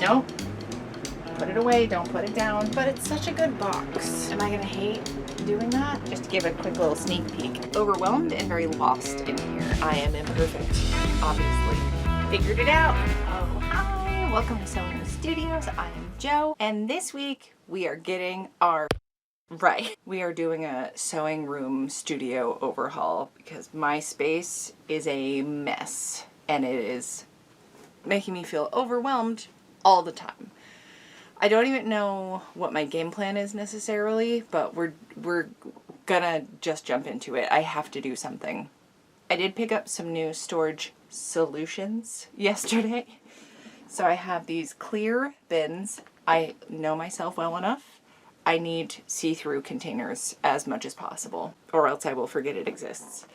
Don't put it away, don't put it down. But it's such a good box. Am I gonna hate doing that? Just to give a quick little sneak peek. Overwhelmed and very lost in here. I am imperfect, obviously. Figured it out. Oh, hi. Welcome to Sewing with Studios. I am Jo. And this week we are getting our we are doing a sewing room studio overhaul because my space is a mess and it is making me feel overwhelmed all the time. I don't even know what my game plan is necessarily, but we're gonna just jump into it. I have to do something. I did pick up some new storage solutions yesterday. So I have these clear bins. I know myself well enough. I need see-through containers as much as possible, or else I will forget it exists.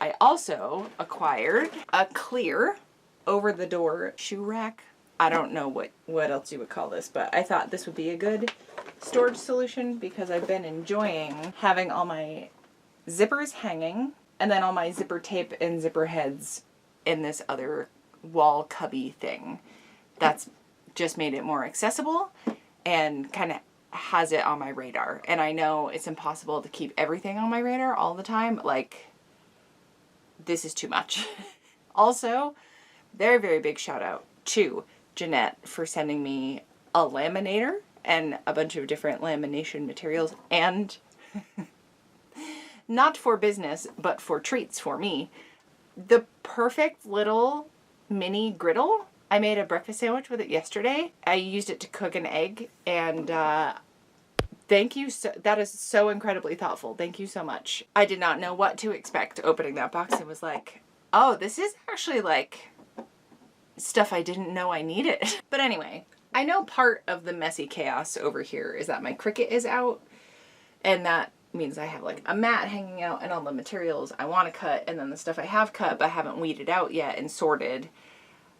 I also acquired a clear over-the-door shoe rack. I don't know what else you would call this, but I thought this would be a good storage solution because I've been enjoying having all my zippers hanging and then all my zipper tape and zipper heads in this other wall cubby thing. That's just made it more accessible and kind of has it on my radar. And I know it's impossible to keep everything on my radar all the time. Like, this is too much. Also, very, very big shout out to Jeanette for sending me a laminator and a bunch of different lamination materials and not for business, but for treats for me. The perfect little mini griddle. I made a breakfast sandwich with it yesterday. I used it to cook an egg and thank you. That is so incredibly thoughtful. Thank you so much. I did not know what to expect opening that box. It was like, oh, this is actually like stuff I didn't know I needed. But anyway, I know part of the messy chaos over here is that my Cricut is out, and that means I have like a mat hanging out and all the materials I want to cut, and then the stuff I have cut but haven't weeded out yet and sorted.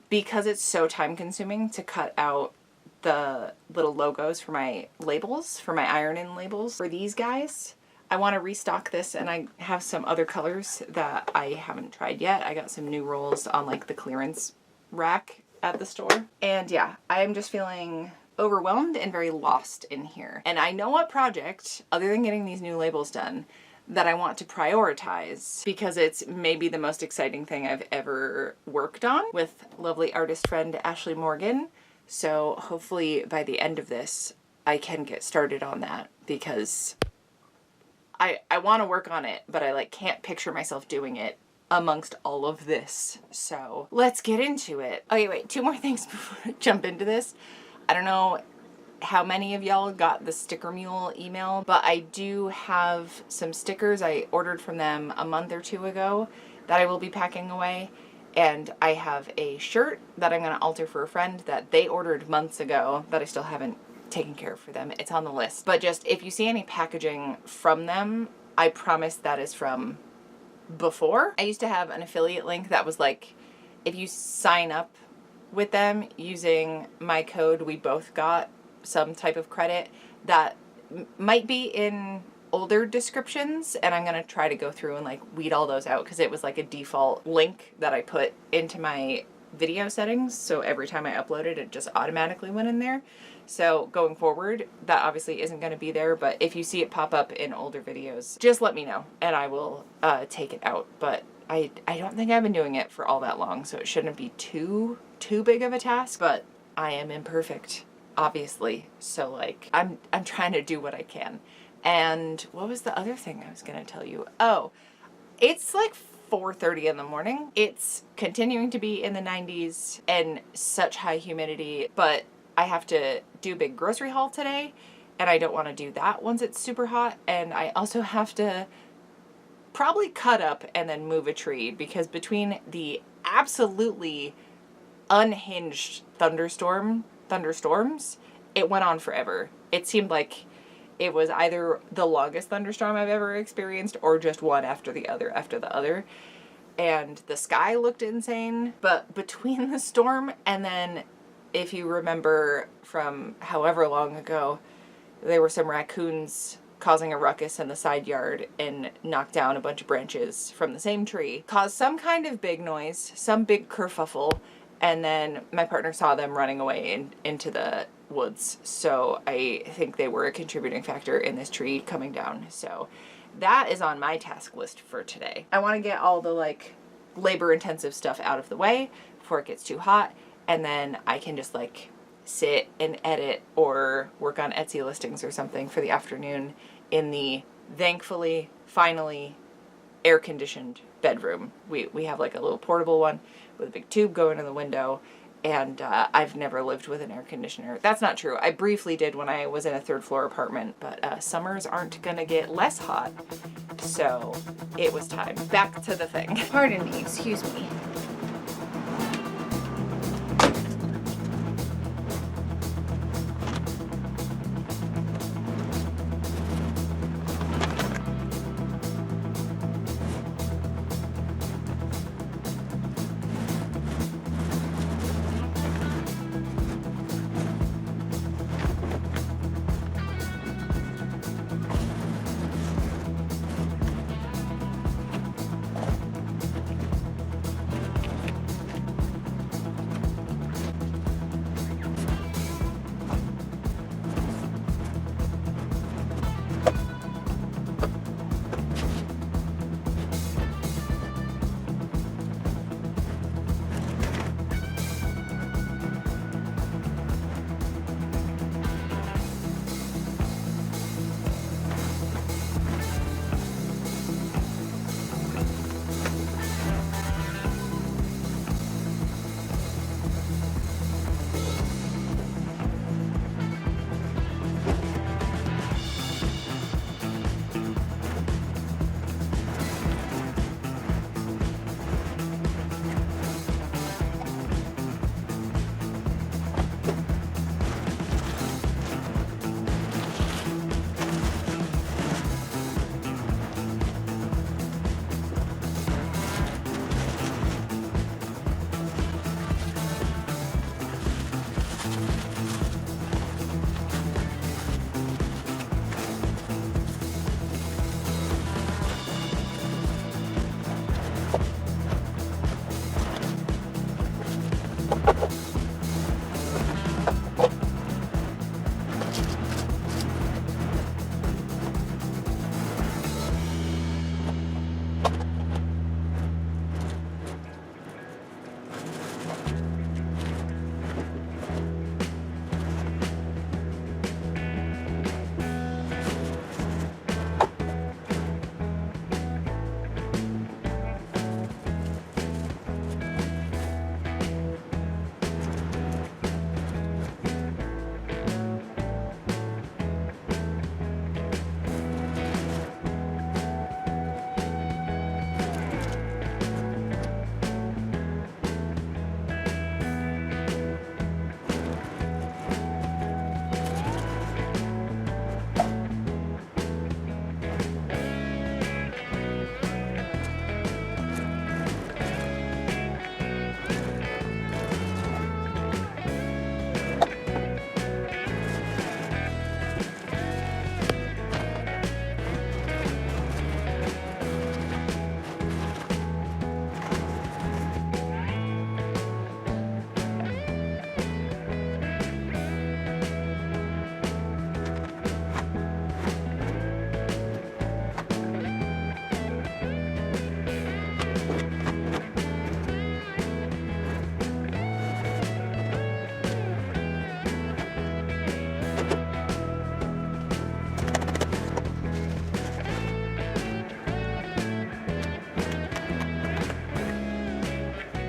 Because it's so time consuming to cut out the little logos for my labels, for my iron-in labels for these guys. I want to restock this, and I have some other colors that I haven't tried yet. I got some new rolls on like the clearance rack at the store. And yeah, I'm just feeling overwhelmed and very lost in here. And I know what project, other than getting these new labels done, that I want to prioritize because it's maybe the most exciting thing I've ever worked on with lovely artist friend Ashley Morgan. So hopefully by the end of this, I can get started on that because I want to work on it, but I like can't picture myself doing it amongst all of this. So let's get into it. Okay, wait, two more things before I jump into this. I don't know how many of y'all got the Sticker Mule email, but I do have some stickers I ordered from them a month or two ago that I will be packing away. And I have a shirt that I'm going to alter for a friend that they ordered months ago that I still haven't taken care of for them. It's on the list. But just if you see any packaging from them, I promise that is from before. I used to have an affiliate link that was like, if you sign up with them using my code, we both got some type of credit that might be in older descriptions, and I'm gonna try to go through and like weed all those out because it was like a default link that I put into my video settings, so every time I uploaded it just automatically went in there. So going forward, that obviously isn't going to be there, but if you see it pop up in older videos, just let me know and I will take it out. But I don't think I've been doing it for all that long, so it shouldn't be too big of a task, but I am imperfect, obviously. So like I'm trying to do what I can. And what was the other thing I was going to tell you? Oh, it's like 4:30 in the morning. It's continuing to be in the 90s and such high humidity, but I have to do a big grocery haul today and I don't want to do that once it's super hot. And I also have to probably cut up and then move a tree because between the absolutely unhinged thunderstorms, it went on forever. It seemed like it was either the longest thunderstorm I've ever experienced or just one after the other after the other. And the sky looked insane. But between the storm and then, if you remember from however long ago, there were some raccoons causing a ruckus in the side yard and knocked down a bunch of branches from the same tree, caused some kind of big noise, some big kerfuffle, And then my partner saw them running away into the woods. So I think they were a contributing factor in this tree coming down. So that is on my task list for today. I want to get all the like labor intensive stuff out of the way before it gets too hot. And then I can just like sit and edit or work on Etsy listings or something for the afternoon in the thankfully, finally air-conditioned bedroom. We have like a little portable one with a big tube going in the window, and I've never lived with an air conditioner. That's not true. I briefly did when I was in a third floor apartment, but summers aren't gonna get less hot, so it was time. Back to the thing. Pardon me, excuse me.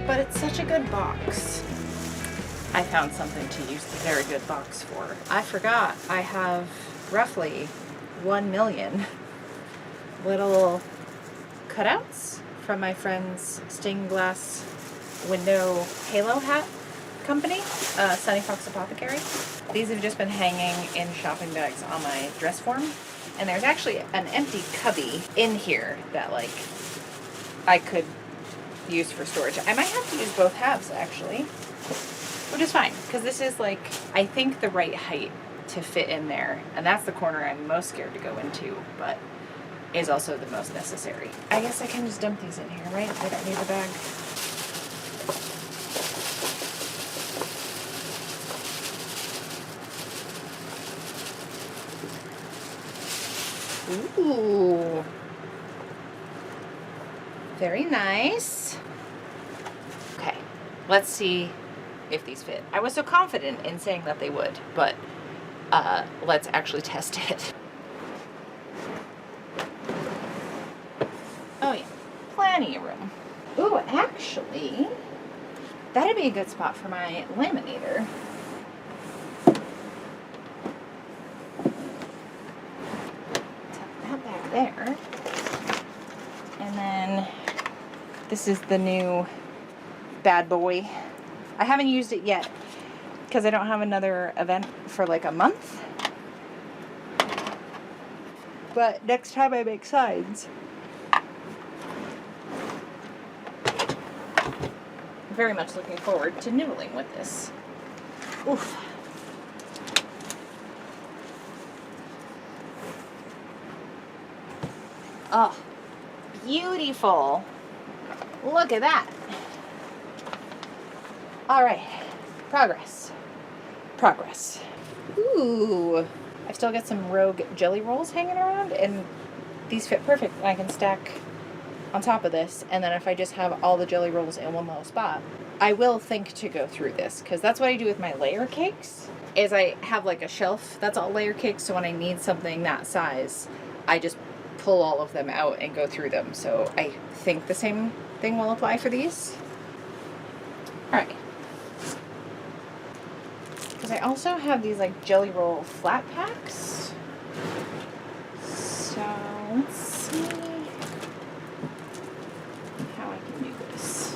But it's such a good box. I found something to use the very good box for. I forgot I have roughly 1 million little cutouts from my friend's stained glass window halo hat company, Sunny Fox Apothecary. These have just been hanging in shopping bags on my dress form. And there's actually an empty cubby in here that like I could use for storage. I might have to use both halves actually, which is fine because this is like I think the right height to fit in there, and that's the corner I'm most scared to go into, but is also the most necessary. I guess I can just dump these in here, right? I don't need a bag. Ooh. Very nice. Okay, let's see if these fit. I was so confident in saying that they would, but let's actually test it. Oh yeah, plenty of room. Ooh, actually, that'd be a good spot for my laminator. Tuck that back there. And then this is the new bad boy. I haven't used it yet because I don't have another event for like a month. But next time I make signs, very much looking forward to noodling with this. Oof. Oh, beautiful. Look at that. All right, progress. Progress. Ooh, I've still got some Rogue jelly rolls hanging around, and these fit perfect. I can stack on top of this, and then if I just have all the jelly rolls in one little spot, I will think to go through this, because that's what I do with my layer cakes, is I have like a shelf that's all layer cakes, so when I need something that size, I just pull all of them out and go through them. So I think the same thing will apply for these. All right. Because I also have these like jelly roll flat packs. So let's see how I can do this.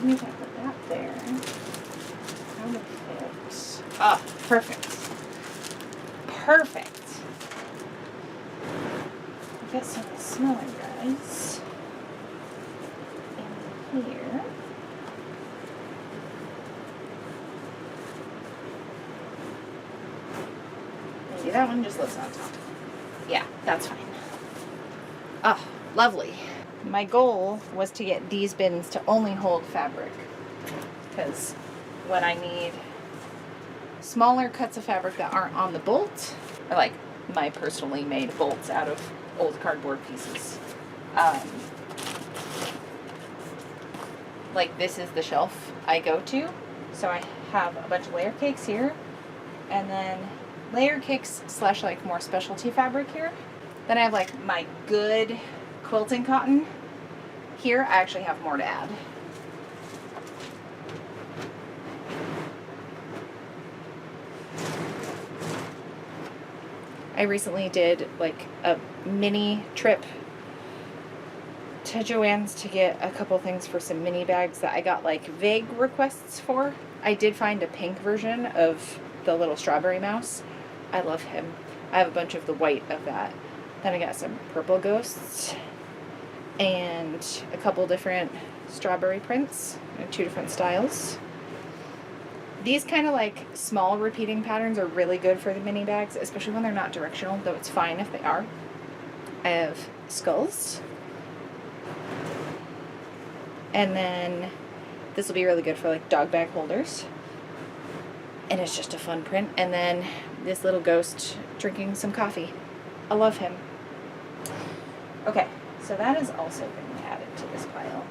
Maybe if I put that there, how would it fit? Ah, perfect. Perfect. I've got some smaller guys in here. Maybe that one just lives on top. Yeah, that's fine. Oh, lovely. My goal was to get these bins to only hold fabric, because when I need smaller cuts of fabric that aren't on the bolt, or like my personally made bolts out of old cardboard pieces, like this is the shelf I go to. So I have a bunch of layer cakes here, and then layer cakes slash like more specialty fabric here. Then I have like my good quilting cotton. Here I actually have more to add. I recently did like a mini trip to Joann's to get a couple things for some mini bags that I got like vague requests for. I did find a pink version of the little strawberry mouse. I love him. I have a bunch of the white of that. Then I got some purple ghosts and a couple different strawberry prints in 2 different styles. These kind of like small repeating patterns are really good for the mini bags, especially when they're not directional, though it's fine if they are. I have skulls. And then this will be really good for like dog bag holders. And it's just a fun print. And then this little ghost drinking some coffee. I love him. Okay, so that is also being added to this pile.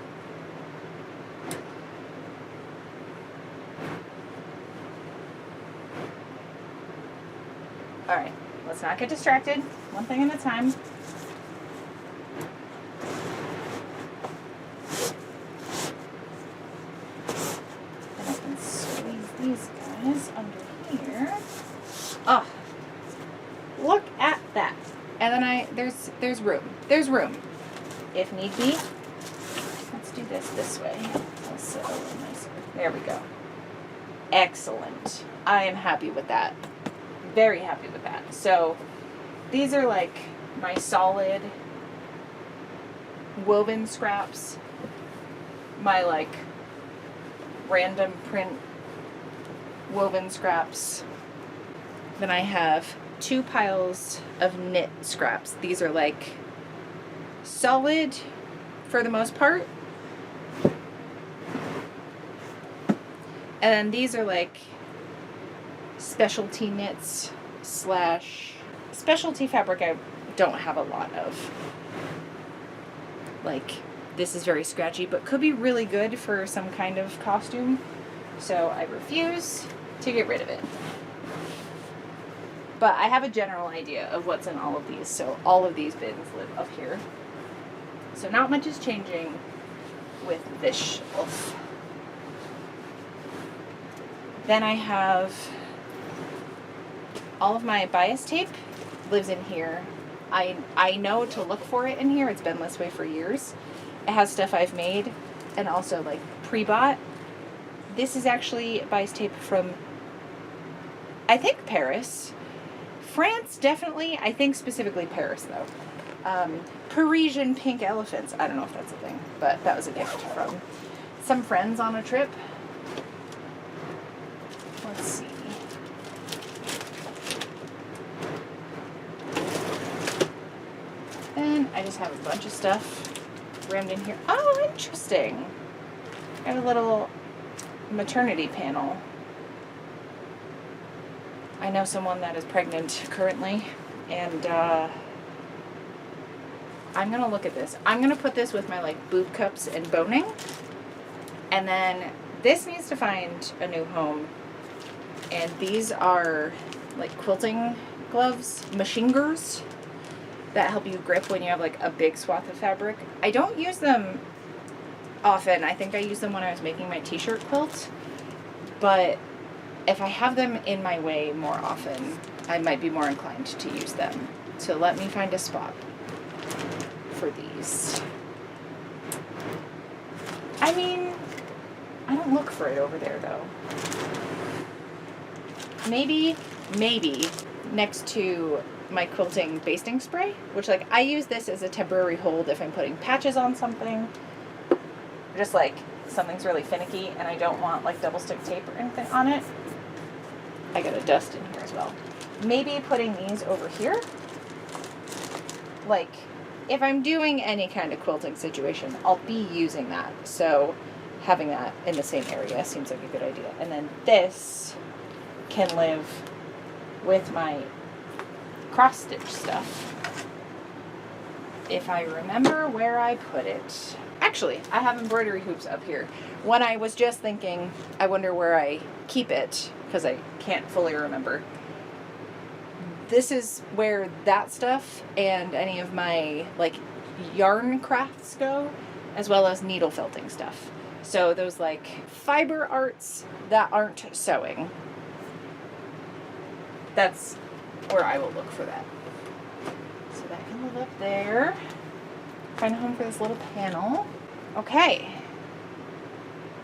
All right, let's not get distracted. One thing at a time. And I can squeeze these guys under here. Oh, look at that. And then there's room. There's room. If need be. Let's do this way. I'll sit a little nicer. There we go. Excellent. I am happy with that. Very happy with that. So these are like my solid woven scraps, my like random print woven scraps. Then I have 2 piles of knit scraps. These are like solid for the most part. And then these are like specialty knits slash specialty fabric I don't have a lot of. Like, this is very scratchy, but could be really good for some kind of costume. So I refuse to get rid of it. But I have a general idea of what's in all of these. So all of these bins live up here. So not much is changing with this shelf. Then I have all of my bias tape lives in here. I know to look for it in here. It's been this way for years. It has stuff I've made and also like pre-bought. This is actually bias tape from, I think, Paris. France, definitely. I think specifically Paris, though. Parisian pink elephants. I don't know if that's a thing, but that was a gift from some friends on a trip. Let's see. Then I just have a bunch of stuff rammed in here. Oh, interesting. I have a little maternity panel. I know someone that is pregnant currently, and I'm gonna look at this. I'm gonna put this with my like boob cups and boning, and then this needs to find a new home. And these are like quilting gloves, machingers, that help you grip when you have like a big swath of fabric. I don't use them often. I think I used them when I was making my t-shirt quilt, but if I have them in my way more often, I might be more inclined to use them. So let me find a spot for these. I mean, I don't look for it over there though. Maybe next to my quilting basting spray, which like I use this as a temporary hold if I'm putting patches on something. Just like something's really finicky and I don't want like double stick tape or anything on it. I got a dust in here as well. Maybe putting these over here. Like, if I'm doing any kind of quilting situation, I'll be using that. So having that in the same area seems like a good idea. And then this can live with my cross stitch stuff. If I remember where I put it. Actually, I have embroidery hoops up here. When I was just thinking, I wonder where I keep it, because I can't fully remember. This is where that stuff and any of my like yarn crafts go, as well as needle felting stuff. So those like fiber arts that aren't sewing. That's where I will look for that. So that can live up there. Find a home for this little panel. Okay.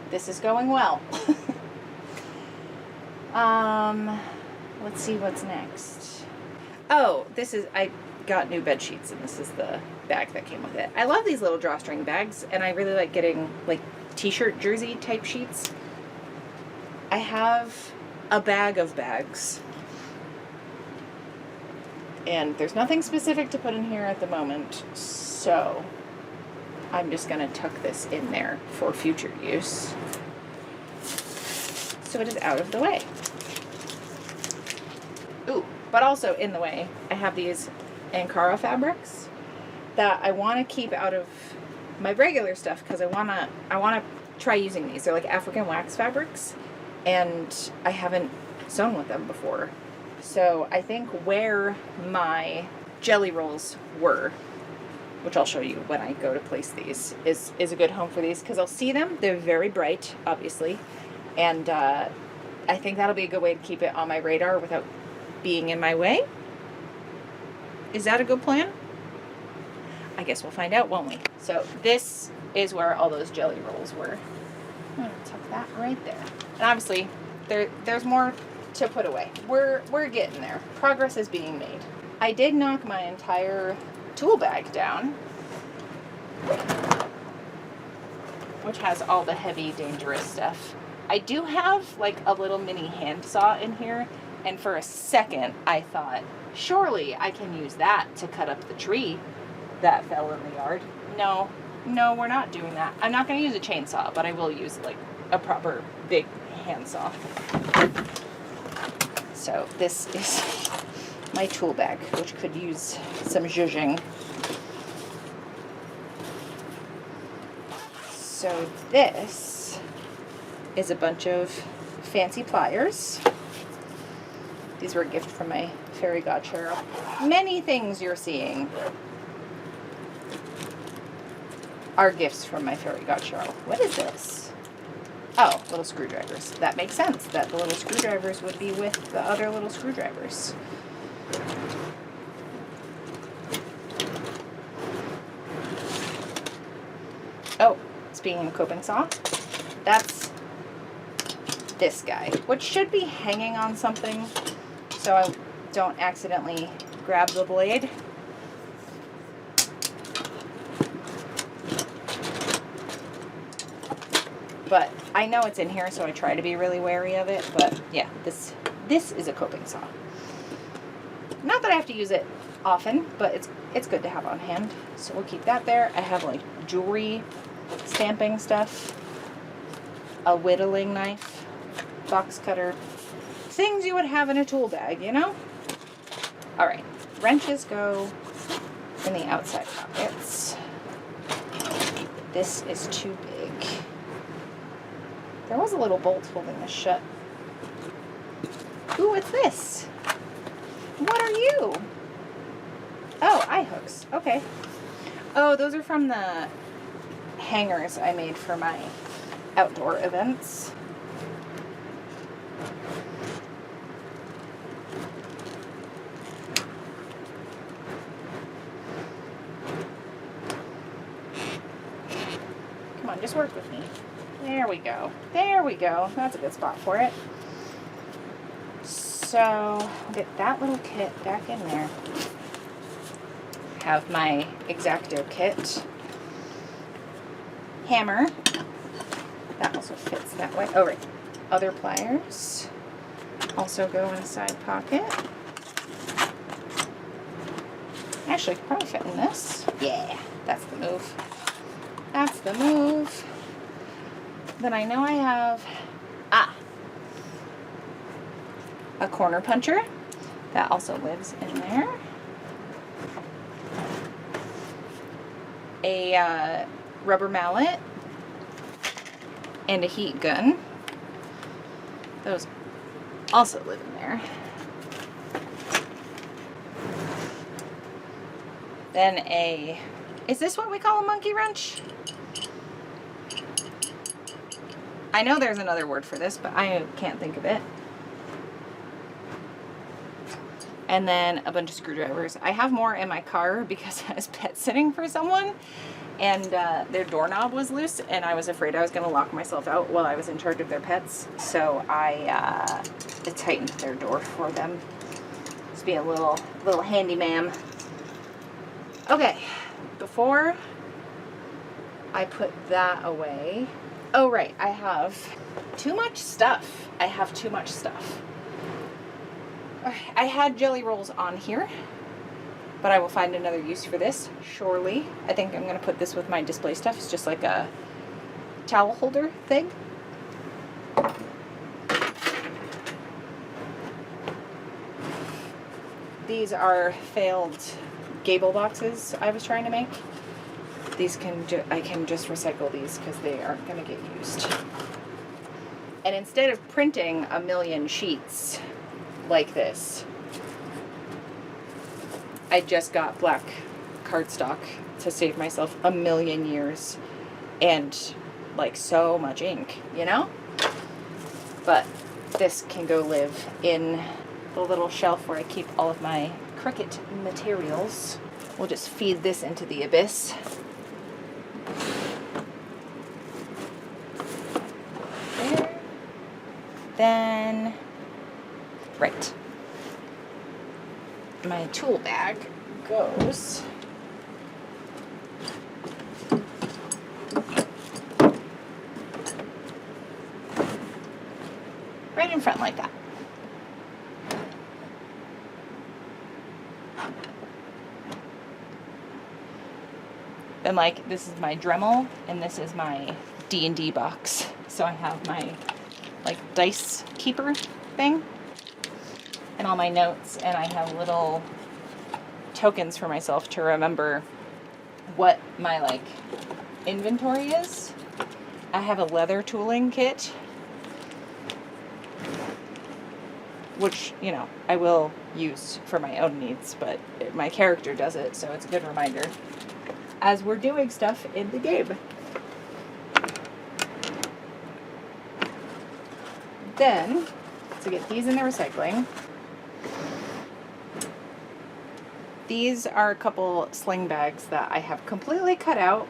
This is going well. Let's see what's next. Oh, I got new bed sheets, and this is the bag that came with it. I love these little drawstring bags, and I really like getting like t-shirt jersey type sheets. I have a bag of bags, and there's nothing specific to put in here at the moment, so I'm just gonna tuck this in there for future use, so it is out of the way. Ooh, but also in the way, I have these Ankara fabrics that I want to keep out of my regular stuff because I wanna try using these. They're like African wax fabrics, and I haven't sewn with them before. So I think where my jelly rolls were, which I'll show you when I go to place these, is a good home for these because I'll see them. They're very bright, obviously, and I think that'll be a good way to keep it on my radar without being in my way. Is that a good plan? I guess we'll find out, won't we? So this is where all those jelly rolls were. I'm gonna tuck that right there. And obviously, there's more to put away. We're getting there. Progress is being made. I did knock my entire tool bag down, which has all the heavy, dangerous stuff. I do have like a little mini handsaw in here, and for a second I thought, surely I can use that to cut up the tree that fell in the yard. No, we're not doing that. I'm not going to use a chainsaw, but I will use like a proper big handsaw. So this is my tool bag, which could use some zhuzhing. So this is a bunch of fancy pliers. These were a gift from my fairy godchild. Many things you're seeing are gifts from my fairy godchild. What is this? Oh, little screwdrivers. That makes sense that the little screwdrivers would be with the other little screwdrivers. Oh, speaking of coping saw, that's this guy, which should be hanging on something so I don't accidentally grab the blade. But I know it's in here, so I try to be really wary of it. But yeah, this is a coping saw. Not that I have to use it often, but it's good to have on hand. So we'll keep that there. I have like jewelry stamping stuff, a whittling knife, box cutter, things you would have in a tool bag, you know? All right, wrenches go in the outside pockets. This is too big. There was a little bolt holding this shut. Ooh, what's this? What are you? Oh, eye hooks. Okay. Oh, those are from the hangers I made for my outdoor events. Come on, just work with me. There we go. There we go. That's a good spot for it. So, I'll get that little kit back in there. Have my X-Acto kit. Hammer. That also fits that way. Oh, right. Other pliers also go in a side pocket. Actually, could probably fit in this. Yeah, that's the move. That's the move. Then I know I have, a corner puncher. That also lives in there. A rubber mallet. And a heat gun. Those also live in there. Then is this what we call a monkey wrench? I know there's another word for this, but I can't think of it. And then a bunch of screwdrivers. I have more in my car because I was pet sitting for someone and their doorknob was loose and I was afraid I was going to lock myself out while I was in charge of their pets. So I tightened their door for them. Just be a little handyman. Okay, before I put that away. Oh, right, I have too much stuff. I had jelly rolls on here, but I will find another use for this, surely. I think I'm going to put this with my display stuff. It's just like a towel holder thing. These are failed gable boxes I was trying to make. These I can just recycle these because they aren't going to get used. And instead of printing a million sheets like this, I just got black cardstock to save myself a million years and like so much ink, you know? But this can go live in the little shelf where I keep all of my Cricut materials. We'll just feed this into the abyss. There. Then, right. My tool bag goes right in front like that. And like, this is my Dremel, and this is my D&D box. So I have my, like, dice keeper thing. and all my notes, and I have little tokens for myself to remember what my like inventory is. I have a leather tooling kit, which, you know, I will use for my own needs, but my character does it, so it's a good reminder as we're doing stuff in the game. Then, to get these in the recycling, these are a couple sling bags that I have completely cut out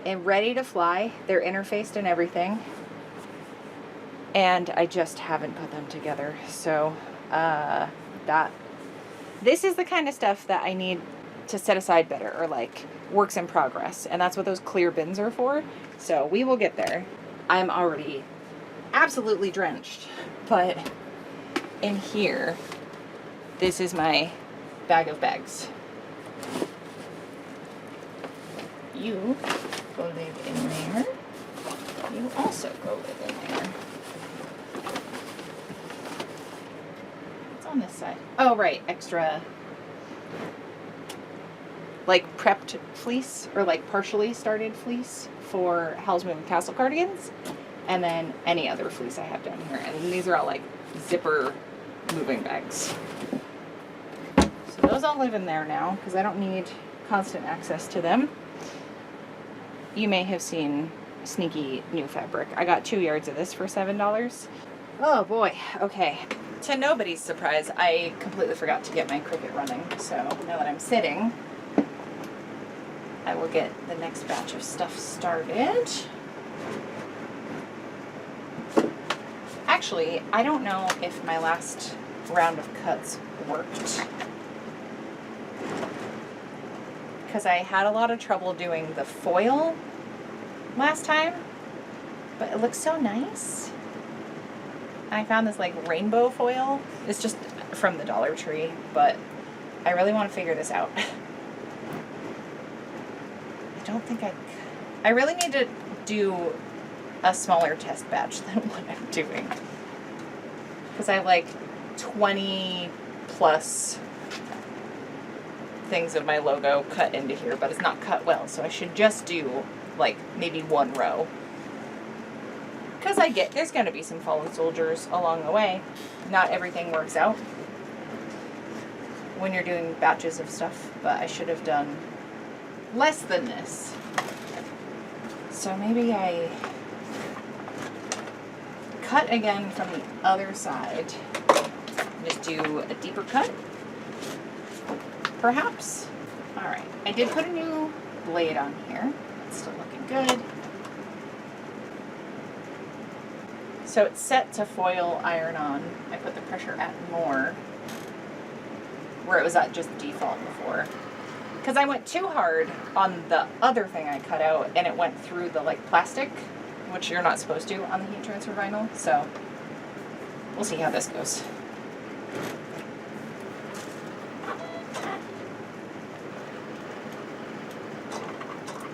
and ready to fly. They're interfaced and everything. And I just haven't put them together. So, this is the kind of stuff that I need to set aside better, or like works in progress. And that's what those clear bins are for. So we will get there. I'm already absolutely drenched, but in here, this is my bag of bags. You go live in there. You also go live in there. What's on this side? Oh, right, extra, like prepped fleece, or like partially started fleece for Howl's Moving Castle cardigans, and then any other fleece I have down here. And these are all like zipper moving bags. So those all live in there now because I don't need constant access to them. You may have seen sneaky new fabric. I got 2 yards of this for $7. Oh boy, okay. To nobody's surprise, I completely forgot to get my Cricut running. So now that I'm sitting, I will get the next batch of stuff started. Actually, I don't know if my last round of cuts worked, because I had a lot of trouble doing the foil last time, but it looks so nice. I found this like rainbow foil. It's just from the Dollar Tree, but I really want to figure this out. I don't think I really need to do a smaller test batch than what I'm doing, because I have like 20 plus things of my logo cut into here, but it's not cut well, so I should just do like maybe one row, because I get there's going to be some fallen soldiers along the way. Not everything works out when you're doing batches of stuff, but I should have done less than this. So maybe I cut again from the other side. Just do a deeper cut, perhaps. All right, I did put a new blade on here. It's still looking good. So it's set to foil iron on. I put the pressure at more, where it was at just default before. Because I went too hard on the other thing I cut out, and it went through the like plastic, which you're not supposed to on the heat transfer vinyl. So we'll see how this goes.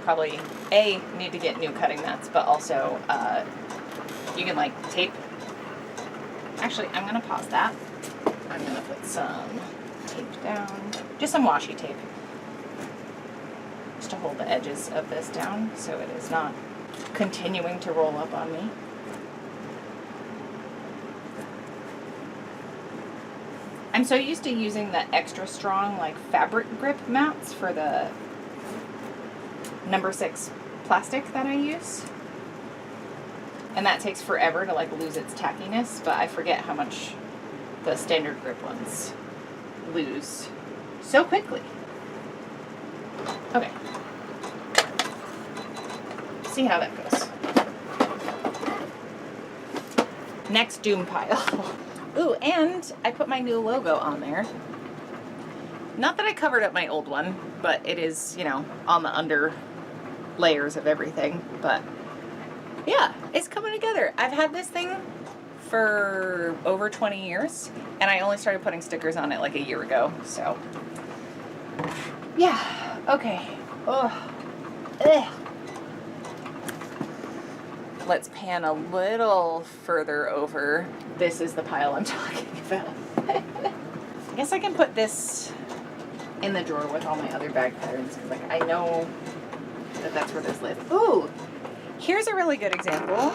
Probably need to get new cutting mats, but also you can like tape. Actually, I'm gonna pause that. I'm gonna put some tape down, just some washi tape, just to hold the edges of this down so it is not continuing to roll up on me. I'm so used to using the extra strong like fabric grip mats for the number 6 plastic that I use, and that takes forever to like lose its tackiness, but I forget how much the standard grip ones lose so quickly. Okay, see how that goes. Next doom pile. Ooh, and I put my new logo on there. Not that I covered up my old one, but it is, you know, on the under layers of everything. But yeah, it's coming together. I've had this thing for over 20 years, and I only started putting stickers on it like a year ago. So yeah, okay. Ugh. Let's pan a little further over. This is the pile I'm talking about. I guess I can put this in the drawer with all my other bag patterns because like I know that that's where those live. Ooh, here's a really good example.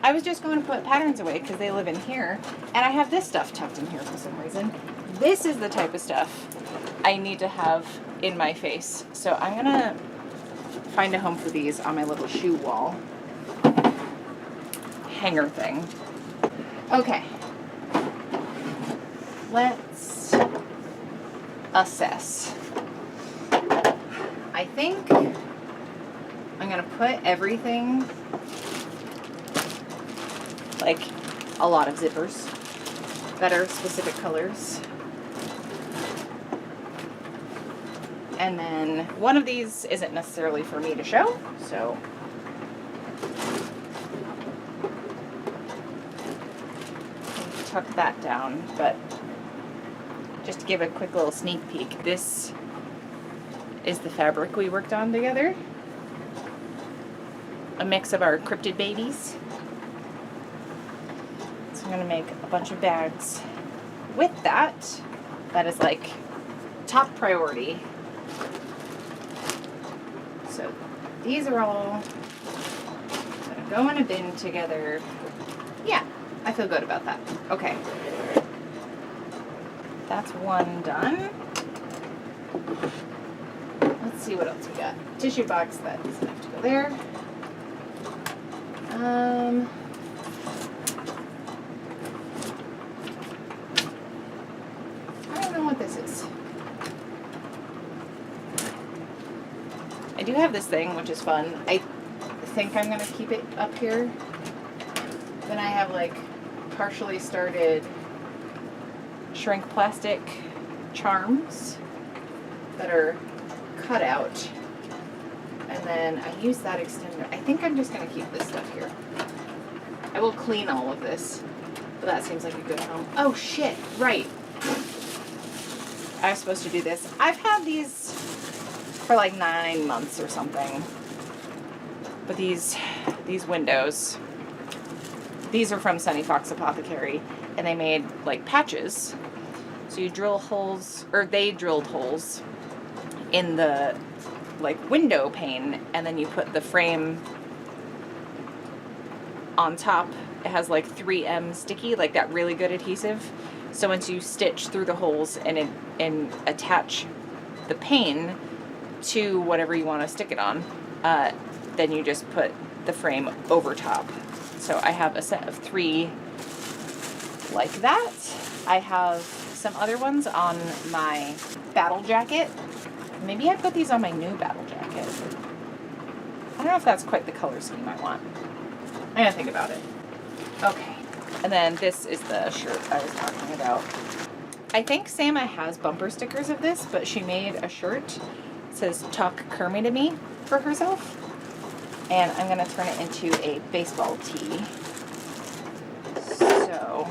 I was just going to put patterns away because they live in here, and I have this stuff tucked in here for some reason. This is the type of stuff I need to have in my face. So I'm gonna find a home for these on my little shoe wall hanger thing. Okay, let's assess. I think I'm gonna put everything, like a lot of zippers that are specific colors. And then one of these isn't necessarily for me to show, so tuck that down, but just to give a quick little sneak peek, this is the fabric we worked on together. A mix of our cryptid babies. So I'm gonna make a bunch of bags with that. That is like top priority. So these are all gonna go in a bin together. Yeah, I feel good about that. Okay. That's one done. Let's see what else we got. Tissue box, that doesn't have to go there. I don't know what this is. I do have this thing, which is fun. I think I'm gonna keep it up here. Then I have like partially started shrink plastic charms that are cut out. And then I use that extender. I think I'm just gonna keep this stuff here. I will clean all of this, but that seems like a good home. Oh shit, right. I was supposed to do this. I've had these for like 9 months or something. But these windows, these are from Sunny Fox Apothecary, and they made like patches. So you drill holes, or they drilled holes in the like window pane, and then you put the frame on top. It has like 3M sticky, like that really good adhesive. So once you stitch through the holes and attach the pane to whatever you want to stick it on, then you just put the frame over top. So I have a set of 3 like that. I have some other ones on my battle jacket. Maybe I put these on my new battle jacket. I don't know if that's quite the color scheme I want. I gotta think about it. Okay. And then this is the shirt I was talking about. I think Sama has bumper stickers of this, but she made a shirt that says "Talk Kermie to Me" for herself. And I'm gonna turn it into a baseball tee. So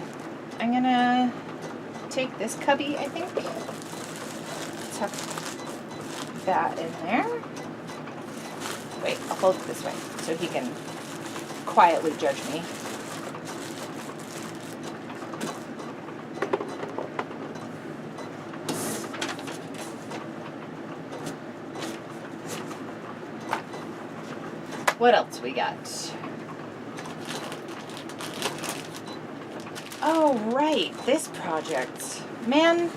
I'm gonna take this cubby, I think, tuck that in there. Wait, I'll hold it this way so he can quietly judge me. What else we got? Oh, right, this project. Man,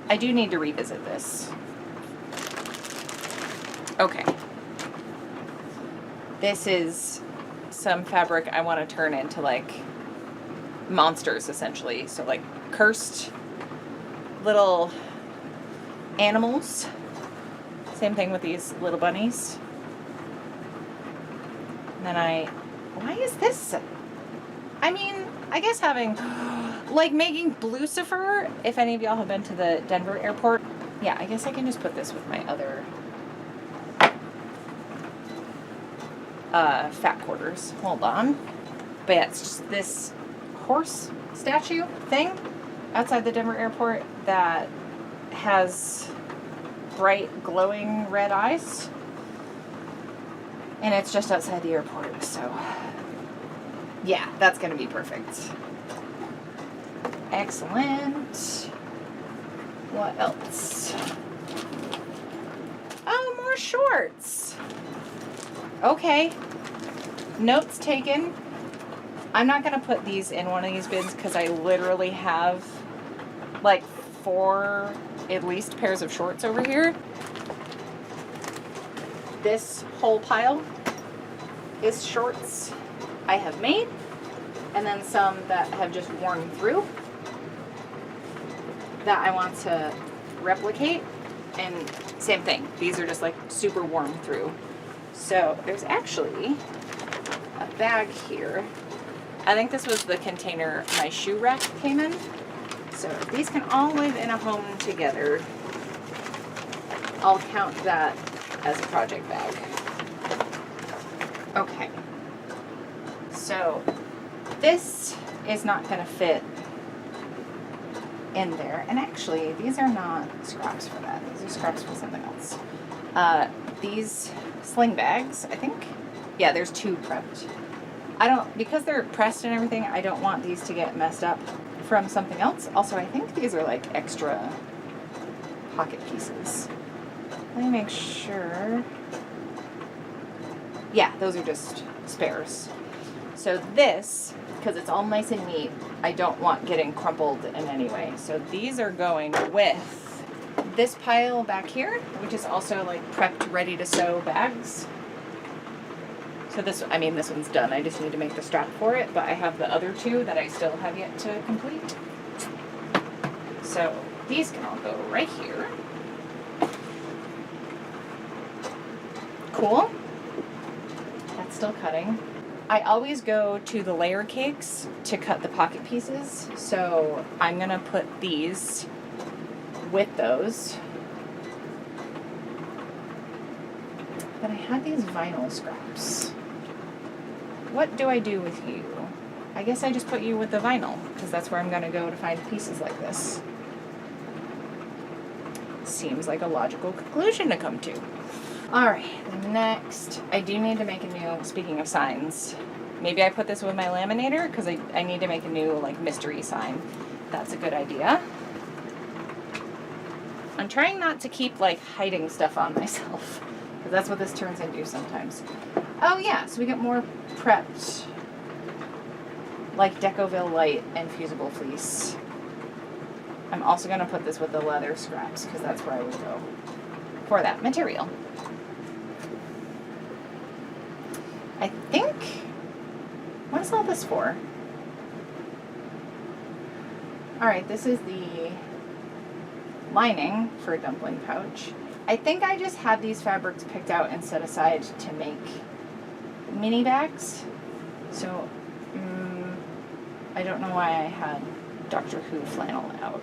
I do need to revisit this. Okay. This is some fabric I want to turn into like monsters, essentially. So like cursed little animals. Same thing with these little bunnies. And then why is this? I mean, I guess having, like making Blucifer, if any of y'all have been to the Denver airport. Yeah, I guess I can just put this with my other fat quarters. Hold on. But yeah, it's just this horse statue thing outside the Denver airport that has bright glowing red eyes. And it's just outside the airport, so yeah, that's gonna be perfect. Excellent. What else? Oh, more shorts. Okay. Notes taken. I'm not going to put these in one of these bins because I literally have like 4 at least pairs of shorts over here. This whole pile is shorts I have made, and then some that have just worn through that I want to replicate, and same thing. These are just like super worn through. So there's actually a bag here. I think this was the container my shoe rack came in. So if these can all live in a home together, I'll count that as a project bag. Okay. So this is not going to fit in there. And actually, these are not scraps for that. These are scraps for something else. These sling bags, I think. Yeah, there's 2 prepped. Because they're pressed and everything, I don't want these to get messed up from something else. Also, I think these are like extra pocket pieces. Let me make sure. Yeah, those are just spares. So this, because it's all nice and neat, I don't want getting crumpled in any way. So these are going with this pile back here, which is also like prepped, ready to sew bags. So this one's done. I just need to make the strap for it, but I have the other 2 that I still have yet to complete. So these can all go right here. Cool. That's still cutting. I always go to the layer cakes to cut the pocket pieces, so I'm gonna put these with those. But I had these vinyl scraps. What do I do with you? I guess I just put you with the vinyl, because that's where I'm gonna go to find pieces like this. Seems like a logical conclusion to come to. Alright, next, I do need to make a new, speaking of signs, maybe I put this with my laminator, because I need to make a new, like, mystery sign. That's a good idea. I'm trying not to keep, like, hiding stuff on myself, because that's what this turns into sometimes. Oh yeah, so we get more prepped, like Decoville Light and Fusible Fleece. I'm also going to put this with the leather scraps, because that's where I would go for that material. I think, what is all this for? Alright, this is the lining for a dumpling pouch. I think I just had these fabrics picked out and set aside to make mini bags. So, I don't know why I had Doctor Who flannel out.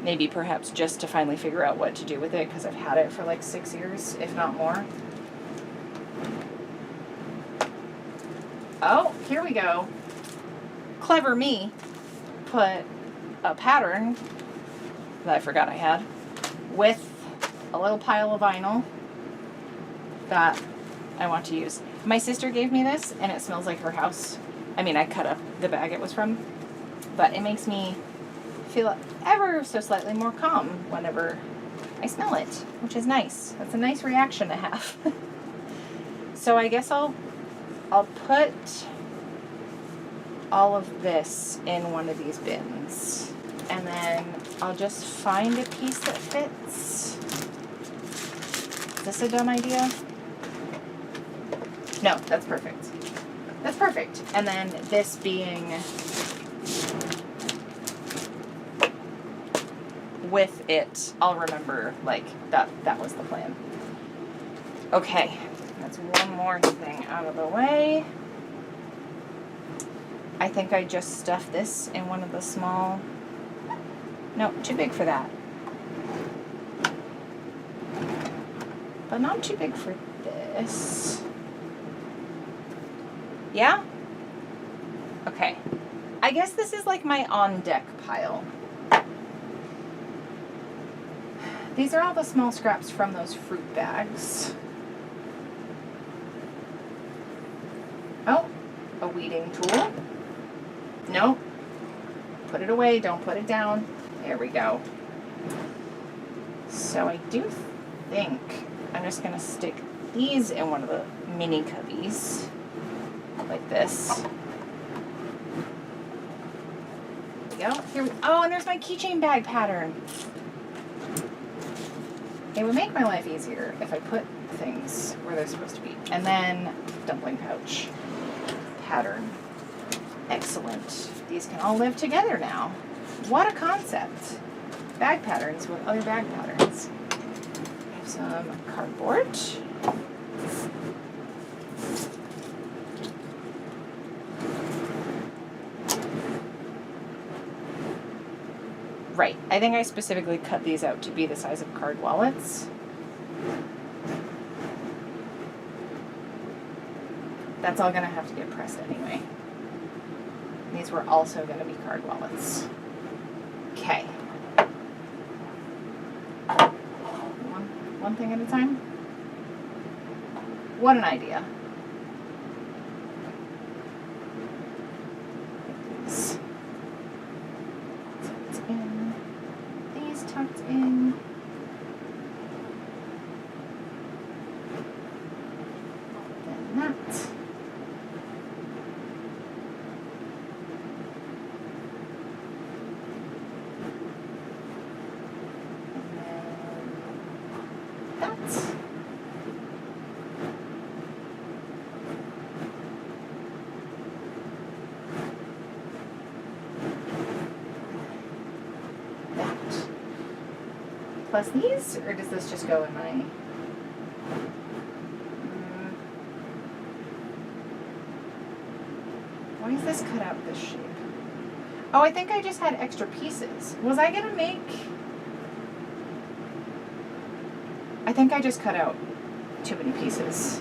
Maybe perhaps just to finally figure out what to do with it, because I've had it for like 6 years, if not more. Oh, here we go. Clever me put a pattern that I forgot I had with a little pile of vinyl that I want to use. My sister gave me this and it smells like her house. I mean, I cut up the bag it was from, but it makes me feel ever so slightly more calm whenever I smell it, which is nice. That's a nice reaction to have. So I guess I'll put all of this in one of these bins, and then I'll just find a piece that fits. Is this a dumb idea? No, that's perfect. That's perfect. And then this being with it, I'll remember, like, that was the plan. Okay, that's one more thing out of the way. I think I just stuffed this in one of the small, no, too big for that. But not too big for this. Yeah? Okay. I guess this is like my on-deck pile. These are all the small scraps from those fruit bags. Oh, a weeding tool. Nope. Put it away, don't put it down. There we go. So I do think I'm just gonna stick these in one of the mini cubbies, like this. There we go. Here we, oh, and there's my keychain bag pattern. It would make my life easier if I put things where they're supposed to be. And then dumpling pouch pattern. Excellent. These can all live together now. What a concept. Bag patterns with other bag patterns. I have some cardboard. Right, I think I specifically cut these out to be the size of card wallets. That's all gonna have to get pressed anyway. These were also gonna be card wallets. Okay. One thing at a time. What an idea. These tucked in. These tucked in. Then that. Plus these, or does this just go in my... Why is this cut out this shape? Oh, I think I just had extra pieces. Was I gonna make... I think I just cut out too many pieces.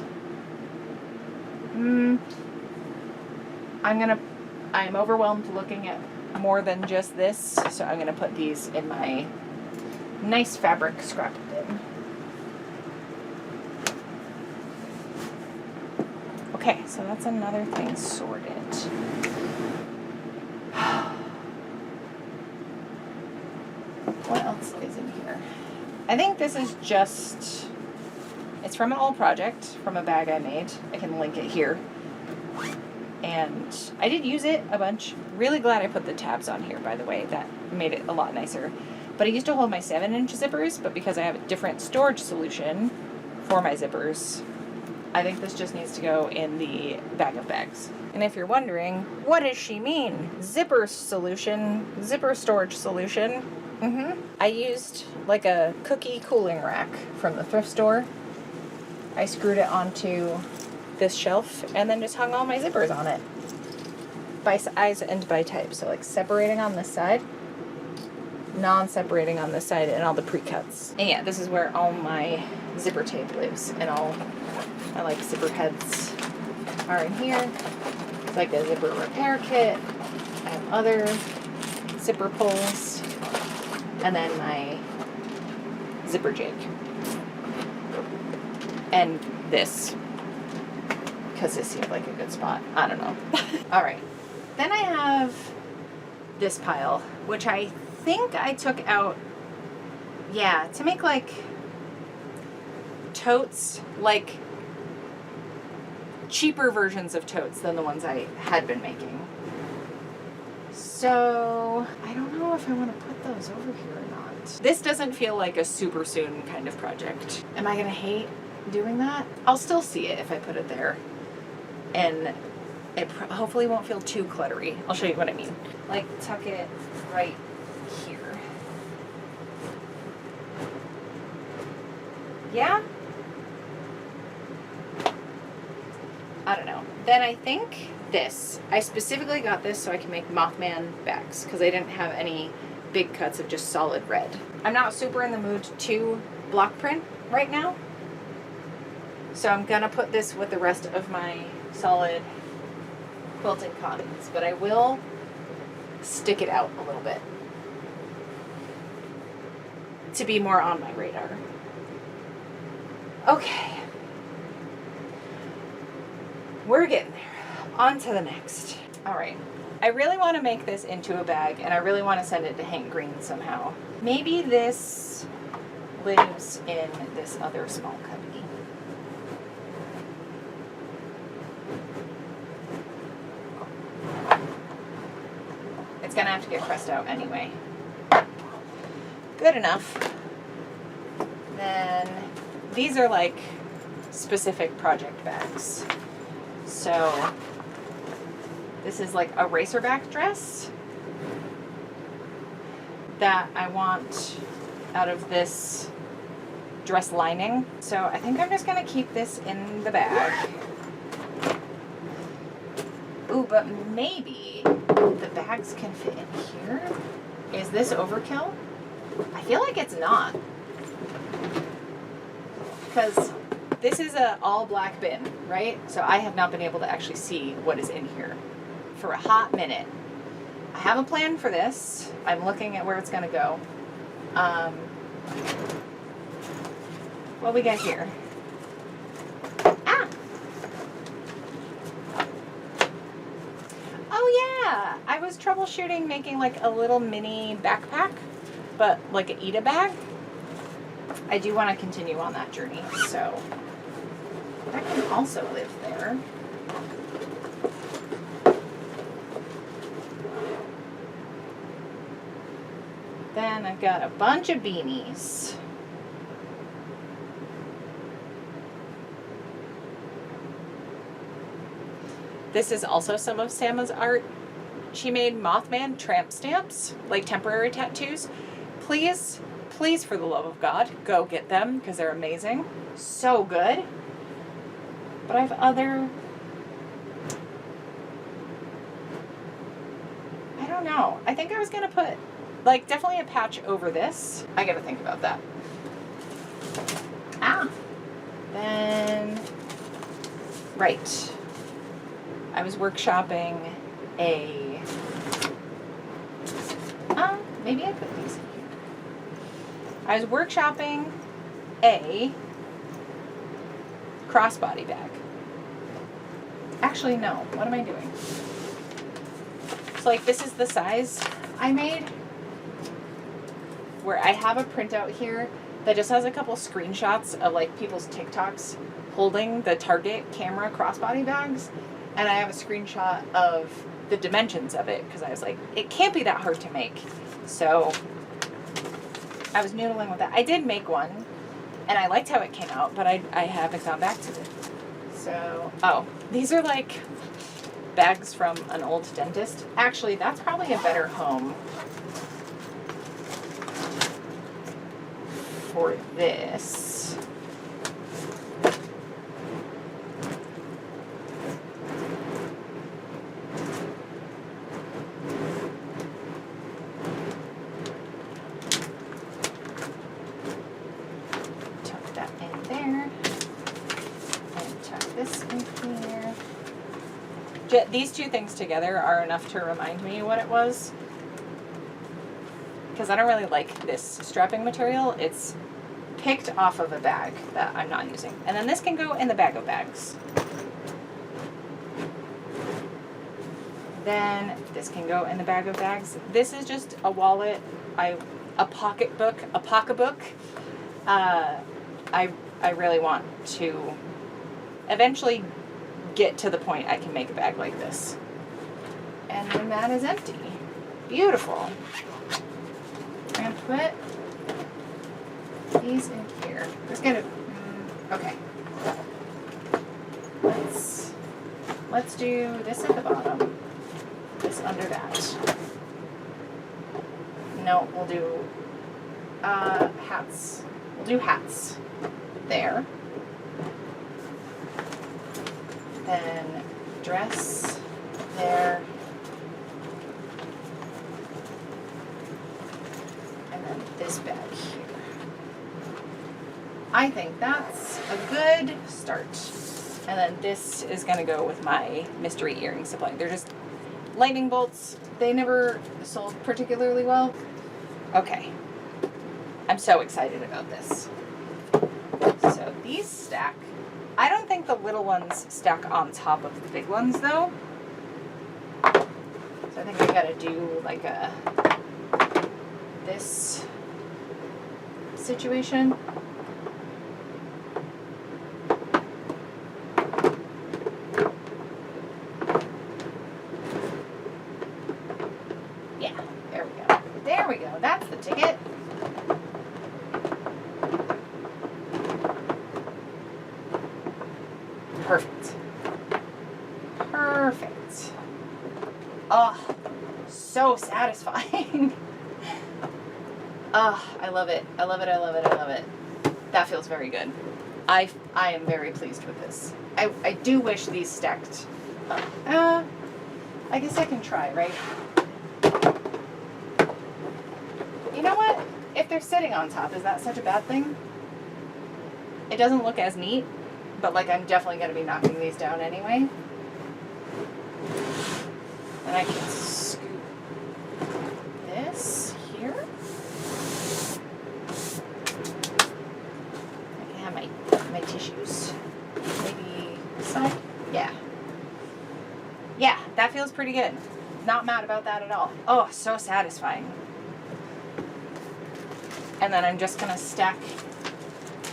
I'm overwhelmed looking at more than just this, so I'm gonna put these in my nice fabric scrap bin. Okay, so that's another thing sorted. What else is in here? I think this is just, it's from an old project, from a bag I made. I can link it here. And I did use it a bunch. Really glad I put the tabs on here, by the way. That made it a lot nicer. But I used to hold my 7-inch zippers, but because I have a different storage solution for my zippers, I think this just needs to go in the bag of bags. And if you're wondering, what does she mean? Zipper solution, zipper storage solution. I used like a cookie cooling rack from the thrift store. I screwed it onto this shelf and then just hung all my zippers on it by size and by type. So like separating on this side, non-separating on this side, and all the pre-cuts. And yeah, this is where all my zipper tape lives, and all my like zipper heads are in here. It's like a zipper repair kit. I have other zipper pulls, and then my zipper jig. And this, because this seemed like a good spot. I don't know. All right. Then I have this pile, which I think I took out, yeah, to make like totes, like cheaper versions of totes than the ones I had been making. So I don't know if I want to put those over here or not. This doesn't feel like a super soon kind of project. Am I gonna hate doing that? I'll still see it if I put it there, and it hopefully won't feel too cluttery. I'll show you what I mean. Like tuck it right here. Yeah? I don't know. Then I think this. I specifically got this so I can make Mothman bags because I didn't have any big cuts of just solid red. I'm not super in the mood to block print right now, so I'm gonna put this with the rest of my solid quilting cottons, but I will stick it out a little bit to be more on my radar. Okay. We're getting there. On to the next. All right. I really want to make this into a bag, and I really want to send it to Hank Green somehow. Maybe this lives in this other small cubby. It's gonna have to get pressed out anyway. Good enough. Then these are like specific project bags. So this is like a racerback dress that I want out of this dress lining. So I think I'm just gonna keep this in the bag. Ooh, but maybe the bags can fit in here. Is this overkill? I feel like it's not. Because this is a all black bin, right? So I have not been able to actually see what is in here for a hot minute. I have a plan for this. I'm looking at where it's gonna go. What we got here? Ah! Oh yeah! I was troubleshooting making like a little mini backpack, but like an Ida bag. I do want to continue on that journey, so that can also live there. Then I've got a bunch of beanies. This is also some of Sama's art. She made Mothman tramp stamps, like temporary tattoos. Please, please, for the love of God, go get them because they're amazing. So good. But I have other... I don't know. I think I was going to put, like, definitely a patch over this. I got to think about that. Ah. Then... Right. I was workshopping a... maybe I put these in here. I was workshopping a crossbody bag. Actually, no. What am I doing? So, like, this is the size I made. Where I have a printout here that just has a couple screenshots of, like, people's TikToks holding the Target camera crossbody bags. And I have a screenshot of the dimensions of it because I was like, it can't be that hard to make. So I was noodling with that. I did make one and I liked how it came out, but I haven't gone back to it. So, oh, these are like bags from an old dentist. Actually, that's probably a better home for this. These two things together are enough to remind me what it was. Because I don't really like this strapping material. It's picked off of a bag that I'm not using. And then this can go in the bag of bags. Then this can go in the bag of bags. This is just a wallet, a pocketbook. I really want to eventually get to the point I can make a bag like this. And then that is empty. Beautiful. I'm gonna put these in here. Let's get it. Okay. Let's do this at the bottom. This under that. No, we'll do hats. We'll do hats there. Then dress there. And then this bag here. I think that's a good start. And then this is going to go with my mystery earring supply. They're just lightning bolts. They never sold particularly well. Okay. I'm so excited about this. So these stack. I don't think the little ones stack on top of the big ones though. So I think I gotta do like this situation. Yeah, there we go. There we go. That's the ticket. Perfect. Perfect. Oh, so satisfying. Oh, I love it. I love it. I love it. I love it. That feels very good. I am very pleased with this. I do wish these stacked up. I guess I can try, right? You know what? If they're sitting on top, is that such a bad thing? It doesn't look as neat, but like I'm definitely going to be knocking these down anyway. And I can scoop this here. I can have my tissues. Maybe this side? Yeah. Yeah, that feels pretty good. Not mad about that at all. Oh, so satisfying. And then I'm just gonna stack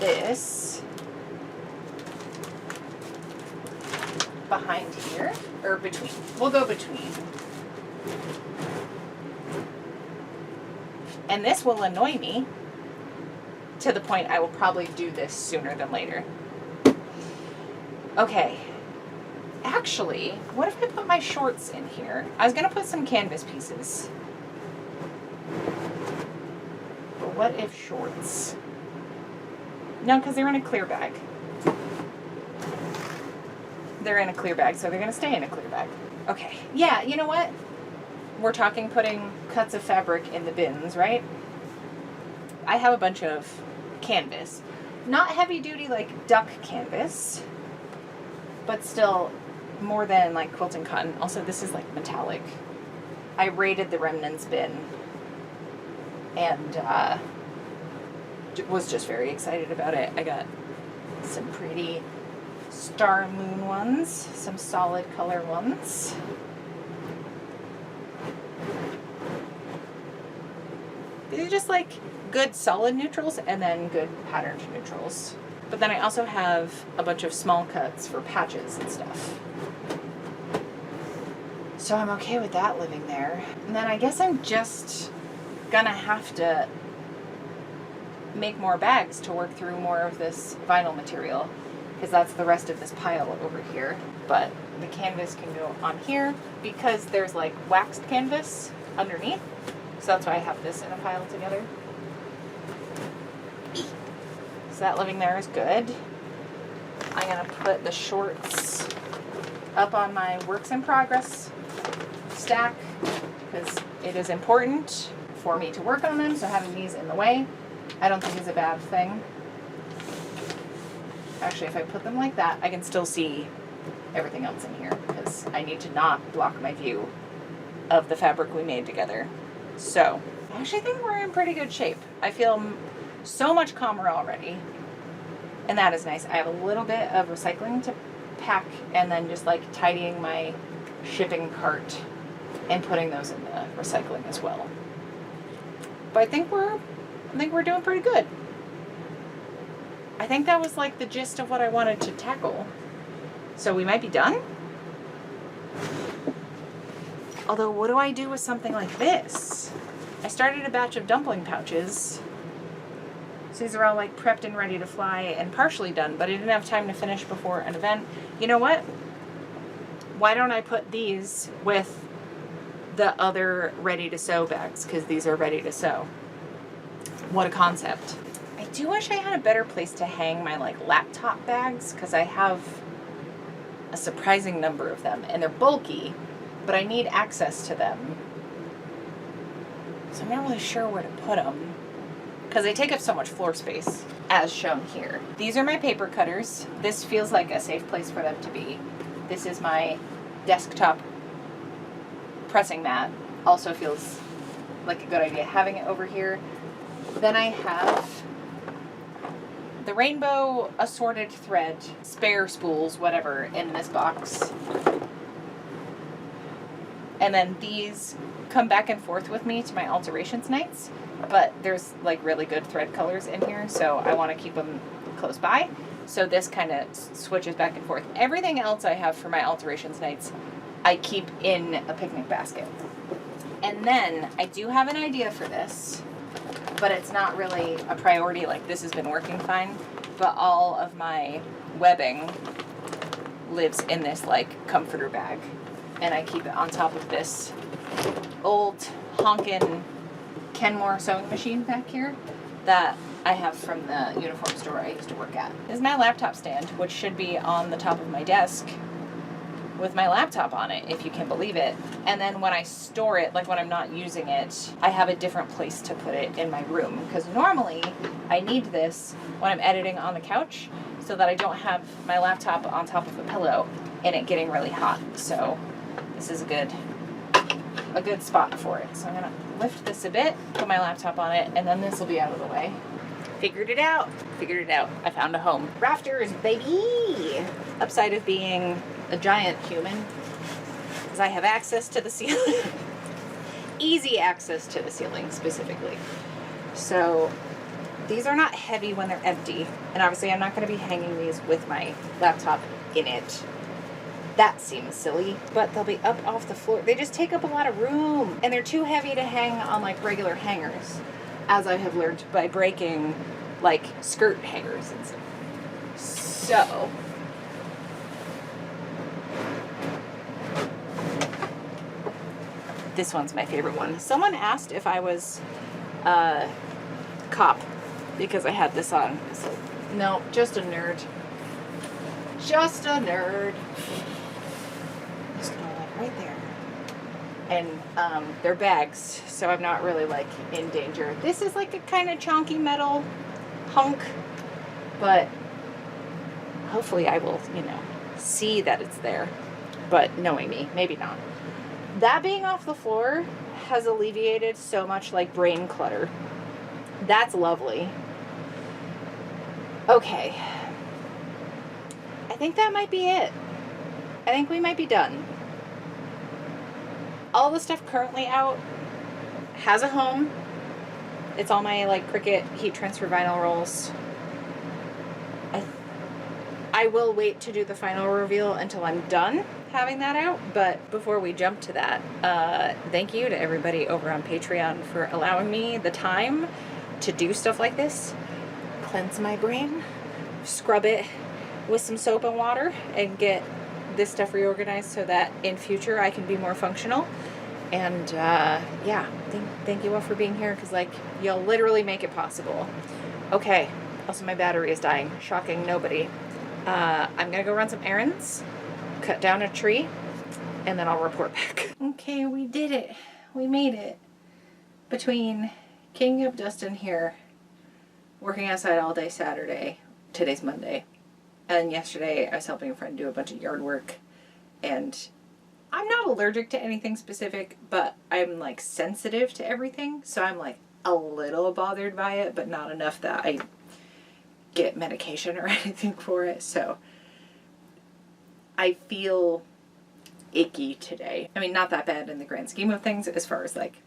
this behind here, or between. We'll go between. And this will annoy me to the point I will probably do this sooner than later. Okay. Actually, what if I put my shorts in here? I was gonna put some canvas pieces. But what if shorts? No, because they're in a clear bag. They're in a clear bag, so they're gonna stay in a clear bag. Okay, yeah, you know what? We're talking putting cuts of fabric in the bins, right? I have a bunch of canvas. Not heavy duty like duck canvas, but still more than like quilting cotton. Also, this is like metallic. I raided the remnants bin and was just very excited about it. I got some pretty star moon ones, some solid color ones. These are just like good solid neutrals and then good patterned neutrals. But then I also have a bunch of small cuts for patches and stuff. So I'm okay with that living there. And then I guess I'm just gonna have to make more bags to work through more of this vinyl material, because that's the rest of this pile over here. But the canvas can go on here because there's like waxed canvas underneath. So that's why I have this in a pile together. So that living there is good. I'm gonna put the shorts up on my works in progress stack because it is important for me to work on them, so having these in the way I don't think is a bad thing. Actually, if I put them like that, I can still see everything else in here because I need to not block my view of the fabric we made together. So I actually think we're in pretty good shape. I feel so much calmer already, and that is nice. I have a little bit of recycling to pack and then just like tidying my shipping cart and putting those in the recycling as well. But I think we're doing pretty good. I think that was like the gist of what I wanted to tackle. So we might be done. Although, what do I do with something like this? I started a batch of dumpling pouches. So these are all like prepped and ready to fly and partially done, but I didn't have time to finish before an event. You know what? Why don't I put these with the other ready to sew bags? Because these are ready to sew. What a concept. I do wish I had a better place to hang my like laptop bags because I have a surprising number of them and they're bulky, but I need access to them. So I'm not really sure where to put them because they take up so much floor space as shown here. These are my paper cutters. This feels like a safe place for them to be. This is my desktop pressing mat. Also feels like a good idea having it over here. Then I have the rainbow assorted thread, spare spools, whatever, in this box. And And then these come back and forth with me to my alterations nights, but there's like really good thread colors in here, so I want to keep them close by. So this kind of switches back and forth. Everything else I have for my alterations nights, I keep in a picnic basket. And then I do have an idea for this, but it's not really a priority. Like, this has been working fine, but all of my webbing lives in this like comforter bag, and I keep it on top of this old honkin' Kenmore sewing machine back here that I have from the uniform store I used to work at. This is my laptop stand, which should be on the top of my desk with my laptop on it, if you can believe it. And then when I store it, like when I'm not using it, I have a different place to put it in my room, because normally I need this when I'm editing on the couch so that I don't have my laptop on top of a pillow and it getting really hot. So this is a good spot for it. So I'm gonna lift this a bit, put my laptop on it, and then this will be out of the way. Figured it out. I found a home. Rafters, baby! Upside of being a giant human is I have access to the ceiling. Easy access to the ceiling, specifically. So these are not heavy when they're empty, and obviously I'm not going to be hanging these with my laptop in it. That seems silly, but they'll be up off the floor. They just take up a lot of room, and they're too heavy to hang on like regular hangers, as I have learned by breaking like skirt hangers and stuff. So this one's my favorite one. Someone asked if I was a cop because I had this on. I said, no, just a nerd. Just a nerd. Just gonna like right there. And they're bags, so I'm not really like in danger. This is like a kind of chonky metal hunk, but hopefully I will, see that it's there. But knowing me, maybe not. That being off the floor has alleviated so much like brain clutter. That's lovely. Okay. I think that might be it. I think we might be done. All the stuff currently out has a home. It's all my like Cricut heat transfer vinyl rolls. I will wait to do the final reveal until I'm done having that out, but before we jump to that, thank you to everybody over on Patreon for allowing me the time to do stuff like this. Cleanse my brain, scrub it with some soap and water, and get this stuff reorganized so that in future I can be more functional. And yeah, thank you all for being here, because like you'll literally make it possible. Okay, also my battery is dying. Shocking nobody. I'm gonna go run some errands, cut down a tree, and then I'll report back. Okay, we did it. We made it. Between kicking up dust in here, working outside all day Saturday, today's Monday, and yesterday I was helping a friend do a bunch of yard work, and I'm not allergic to anything specific, but I'm like sensitive to everything, so I'm like a little bothered by it, but not enough that I get medication or anything for it. So I feel icky today. I mean, not that bad in the grand scheme of things as far as like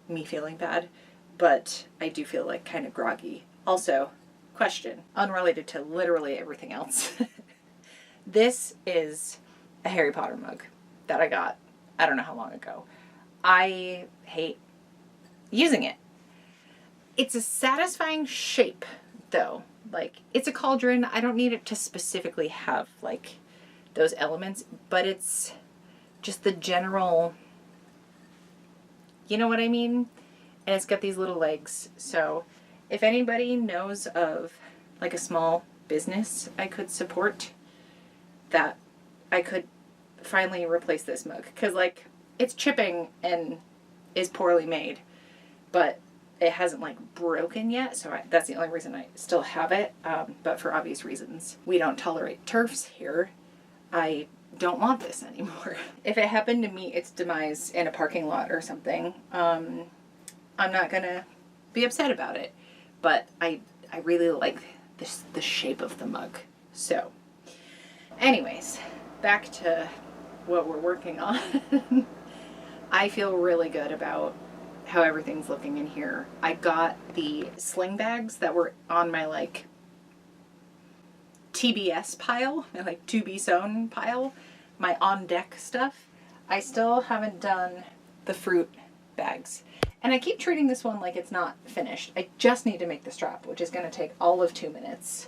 me feeling bad, but I do feel like kind of groggy. Also, question, unrelated to literally everything else. This is a Harry Potter mug that I got, I don't know how long ago. I hate using it. It's a satisfying shape though. Like, it's a cauldron. I don't need it to specifically have like those elements, but it's just the general, you know what I mean? And it's got these little legs. So if anybody knows of like a small business I could support, that I could finally replace this mug, because like it's chipping and is poorly made, but it hasn't like broken yet, so that's the only reason I still have it, but for obvious reasons. We don't tolerate TERFs here. I don't want this anymore. If it happened to meet its demise in a parking lot or something, I'm not gonna be upset about it, but I really like the shape of the mug. So anyways, back to what we're working on. I feel really good about how everything's looking in here. I got the sling bags that were on my like TBS pile, my like to be sewn pile, my on deck stuff. I still haven't done the fruit bags. And I keep treating this one like it's not finished. I just need to make the strap, which is going to take all of 2 minutes.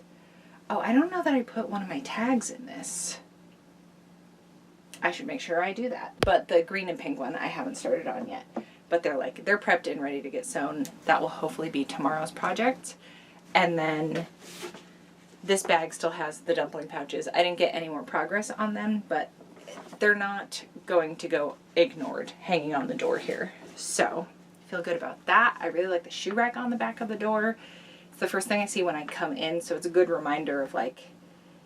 Oh, I don't know that I put one of my tags in this. I should make sure I do that. But the green and pink one I haven't started on yet. But they're prepped and ready to get sewn. That will hopefully be tomorrow's project. And then this bag still has the dumpling pouches. I didn't get any more progress on them, but they're not going to go ignored hanging on the door here. So I feel good about that. I really like the shoe rack on the back of the door. It's the first thing I see when I come in, so it's a good reminder of like,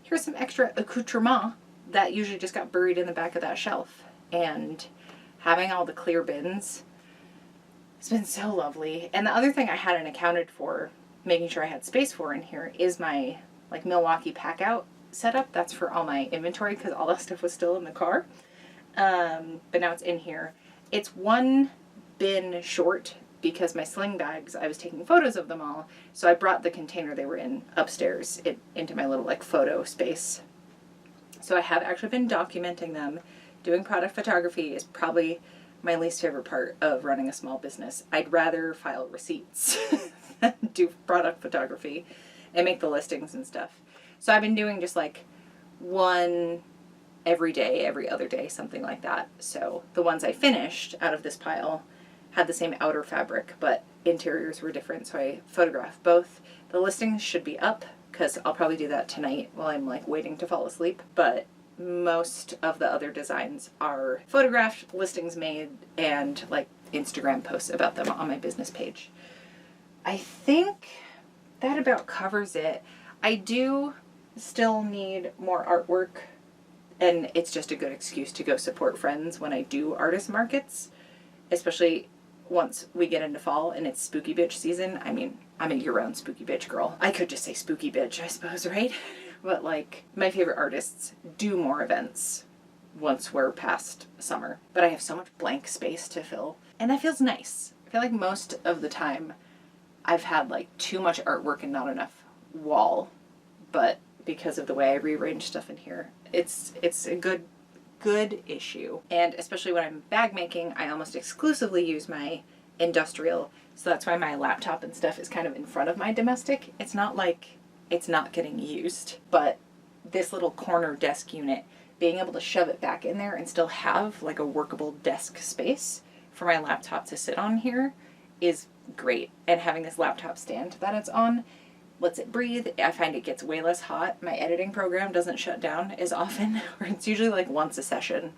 here's some extra accoutrement that usually just got buried in the back of that shelf. And having all the clear bins, it's been so lovely. And the other thing I hadn't accounted for, making sure I had space for in here, is my like Milwaukee pack out setup. That's for all my inventory because all that stuff was still in the car. But now it's in here. It's one bin short because my sling bags, I was taking photos of them all. So I brought the container they were in upstairs into my little like photo space. So I have actually been documenting them. Doing product photography is probably my least favorite part of running a small business. I'd rather file receipts than do product photography and make the listings and stuff. So I've been doing just like one every day, every other day, something like that. So the ones I finished out of this pile had the same outer fabric, but interiors were different. So I photographed both. The listings should be up because I'll probably do that tonight while I'm like waiting to fall asleep. But most of the other designs are photographed, listings made, and like Instagram posts about them on my business page. I think that about covers it. I do still need more artwork, and it's just a good excuse to go support friends when I do artist markets, especially once we get into fall and it's spooky bitch season. I mean, I'm a year-round spooky bitch girl. I could just say spooky bitch, I suppose, right? But like, my favorite artists do more events once we're past summer. But I have so much blank space to fill, and that feels nice. I feel like most of the time I've had like too much artwork and not enough wall, but because of the way I rearrange stuff in here, it's a good issue. And especially when I'm bag making, I almost exclusively use my industrial, so that's why my laptop and stuff is kind of in front of my domestic. It's not like it's not getting used, but this little corner desk unit, being able to shove it back in there and still have like a workable desk space for my laptop to sit on here is great. And having this laptop stand that it's on lets it breathe. I find it gets way less hot. My editing program doesn't shut down as often, or it's usually like once a session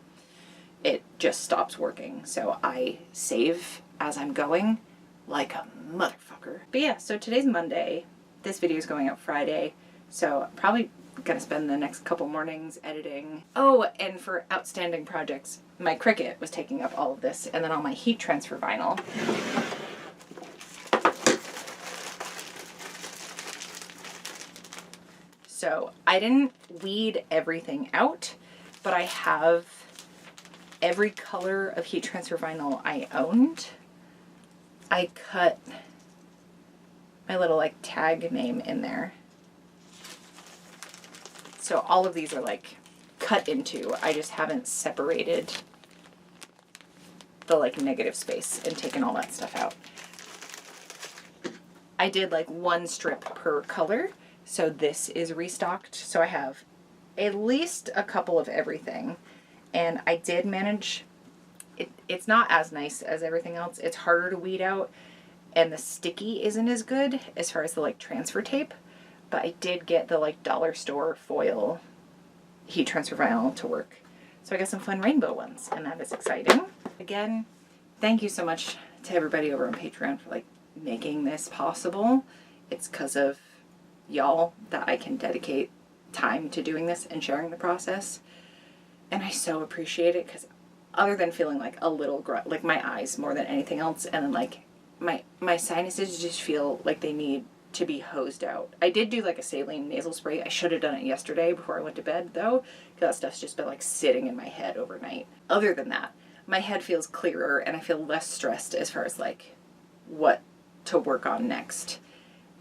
it just stops working. So I save as I'm going like a motherfucker. But yeah, so today's Monday. This video is going out Friday, so I'm probably gonna spend the next couple mornings editing. Oh, and for outstanding projects, my Cricut was taking up all of this, and then all my heat transfer vinyl. So I didn't weed everything out, but I have every color of heat transfer vinyl I owned. I cut my little like tag name in there. So all of these are like cut into. I just haven't separated the like negative space and taken all that stuff out. I did like one strip per color. So this is restocked. So I have at least a couple of everything. And I did manage, it's not as nice as everything else. It's harder to weed out. And the sticky isn't as good as far as the like transfer tape. But I did get the like dollar store foil heat transfer vinyl to work. So I got some fun rainbow ones, and that is exciting. Again, thank you so much to everybody over on Patreon for like making this possible. It's because of y'all that I can dedicate time to doing this and sharing the process. And I so appreciate it, because other than feeling like a little like my eyes more than anything else, and then like my sinuses just feel like they need to be hosed out. I did do like a saline nasal spray. I should have done it yesterday before I went to bed though, because that stuff's just been like sitting in my head overnight. Other than that, my head feels clearer and I feel less stressed as far as like what to work on next.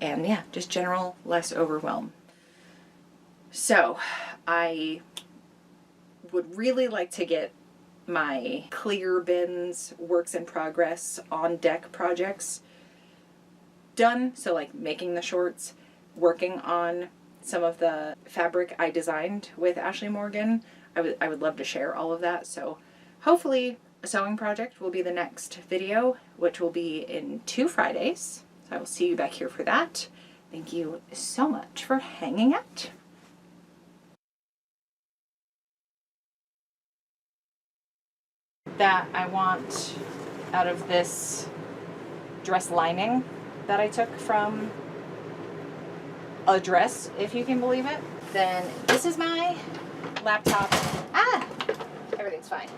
And yeah, just general less overwhelm. So I would really like to get my clear bins, works in progress, on deck projects done. So like making the shorts, working on some of the fabric I designed with Ashley Morgan. I would love to share all of that. So hopefully a sewing project will be the next video, which will be in 2 Fridays. So I will see you back here for that. Thank you so much for hanging out. That I want out of this dress lining that I took from a dress, if you can believe it. Then this is my laptop. Everything's fine.